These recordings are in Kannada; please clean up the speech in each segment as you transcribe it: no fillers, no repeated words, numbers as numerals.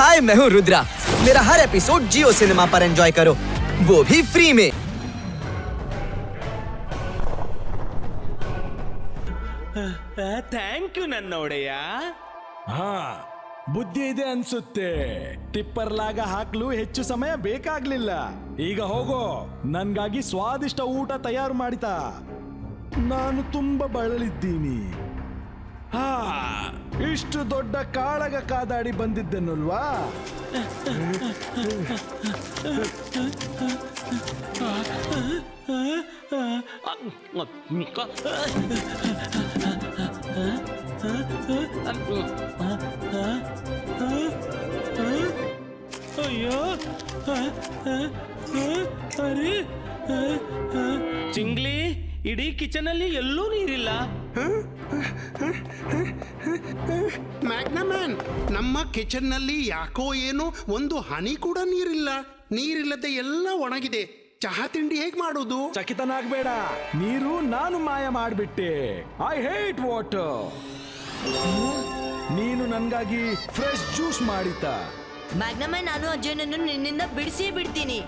हाय, मैं हूँ रुद्रा। मेरा हर एपिसोड जियो सिनेमा पर एंजॉय करो, वो भी फ्री में। ಥ್ಯಾಂಕ್ ಯು ನನ್ನ ಒಡೆಯ. ಹಾ, ಬುದ್ಧಿ ಇದೆ ಅನ್ಸುತ್ತೆ. ಟಿಪ್ಪರ್ ಲಾಗ ಹಾಕ್ಲು ಹೆಚ್ಚು ಸಮಯ ಬೇಕಾಗ್ಲಿಲ್ಲ. ಈಗ ಹೋಗೋ, ನನ್ಗಾಗಿ ಸ್ವಾದಿಷ್ಟ ಊಟ ತಯಾರು ಮಾಡಿತಾ. ನಾನು ತುಂಬಾ ಬಳಲಿದ್ದೀನಿ. ಹಾ, ಇಷ್ಟು ದೊಡ್ಡ ಕಾಳಗ ಕಾದಾಡಿ ಬಂದಿದ್ದೆನಲ್ವಾ? ಅಯ್ಯೋ, ಅರೆ, ಚಿಂಗ್ಲಿ, ಇಡೀ ಕಿಚನ್ ಅಲ್ಲಿ ಎಲ್ಲೂ ನೀರಿಲ್ಲ. ಮ್ಯಾಗ್ನಮ್ಯಾನ್, ನಮ್ಮ ಕಿಚನ್ ನಲ್ಲಿ ಯಾಕೋ ಏನು ಒಂದು ಹನಿ ಕೂಡ ನೀರಿಲ್ಲ. ನೀರಿಲ್ಲದೆ ಎಲ್ಲ ಒಣಗಿದೆ. ಚಹಾ ತಿಂಡಿ ಹೇಗ್ ಮಾಡೋದು? ಚಕಿತನಾಗ್ಬೇಡ, ನೀರು ನಾನು ಮಾಯ ಮಾಡ್ಬಿಟ್ಟೆ. I hate water. ನೀನು ನನ್ಗಾಗಿ ಫ್ರೆಶ್ ಜ್ಯೂಸ್ ಮಾಡಿತಾ? ಮ್ಯಾಗ್ನಮ್ಯಾನ್, ನಾನು ಅಜಯನನ್ನು ನಿನ್ನಿಂದ ಬಿಡಿಸಿಯೇ ಬಿಡ್ತೀನಿ.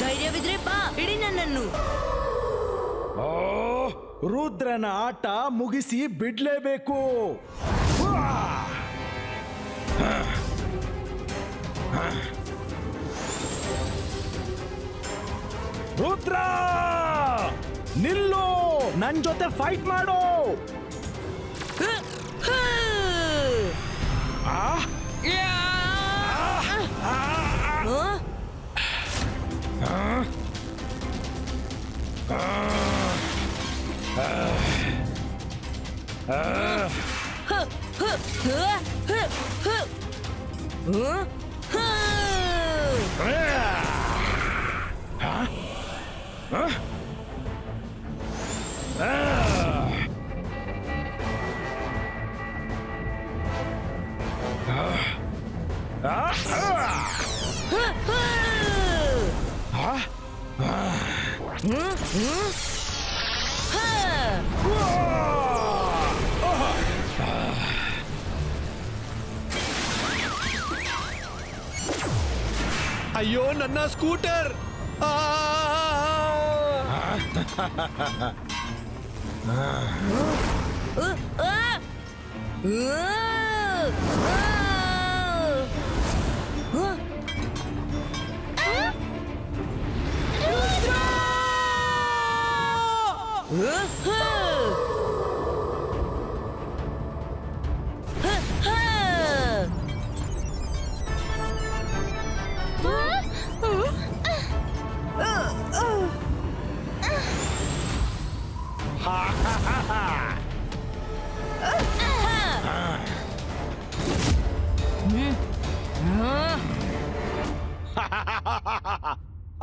ಧೈರ್ಯವಿದ್ರೆ ಬಾ, ಹಿಡಿ ನನ್ನನ್ನು. ಓ, ರುದ್ರನ ಆಟ ಮುಗಿಸಿ ಬಿಡ್ಲೇಬೇಕು. ರುದ್ರ, ನಿಲ್ಲು, ನನ್ ಜೊತೆ ಫೈಟ್ ಮಾಡು. ಅಯ್ಯೋ, ನನ್ನ scooter!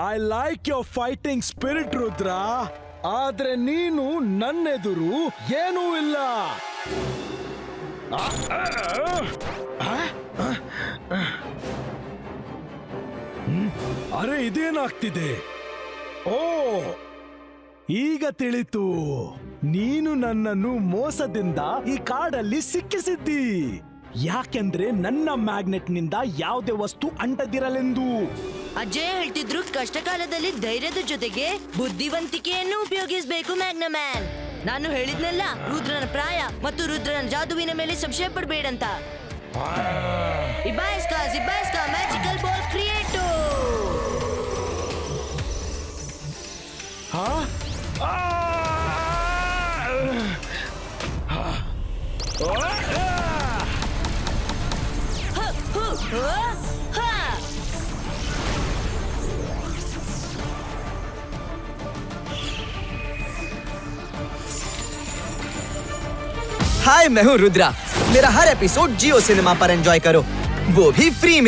I like your fighting spirit Rudra, ಆದ್ರೆ ನೀನು ನನ್ನೆದುರು ಏನೂ ಇಲ್ಲ. ಅರೆ, ಇದೇನಾಗ್ತಿದೆ? ಓ, ಈಗ ತಿಳಿತು. ನೀನು ನನ್ನನ್ನು ಮೋಸದಿಂದ ಈ ಕಾಡಲ್ಲಿ ಸಿಕ್ಕಿಸಿದ್ದಿ. ಯಾಕೆಂದ್ರೆ ನನ್ನ ಮ್ಯಾಗ್ನೆಟ್ ನಿಂದ ಯಾವುದೇ ವಸ್ತು ಅಂಟದಿರಲೆಂದು. ಅಜಯ್ ಹೇಳ್ತಿದ್ರು, ಕಷ್ಟ ಕಾಲದಲ್ಲಿ ಧೈರ್ಯದ ಜೊತೆಗೆ ಬುದ್ಧಿವಂತಿಕೆಯನ್ನು ಉಪಯೋಗಿಸಬೇಕು ಮ್ಯಾಗ್ನಮ್ಯಾನ್. ನಾನು ಹೇಳಿದ್ನಲ್ಲ, ರುದ್ರನ ಪ್ರಾಯ ಮತ್ತು ರುದ್ರನ ಜಾದುವಿನ ಮೇಲೆ ಸಂಶಯ ಪಡಬೇಡಂತ. ಇಬಾಯಿಸ್ಕಾ ಮ್ಯಾಜಿಕಲ್ ಬಾಲ್ ಕ್ರಿಯೇಟೋ. हाय, मैं हूँ रुद्रा। मेरा हर एपिसोड जियो सिनेमा पर एंजॉय करो, वो भी फ्री में।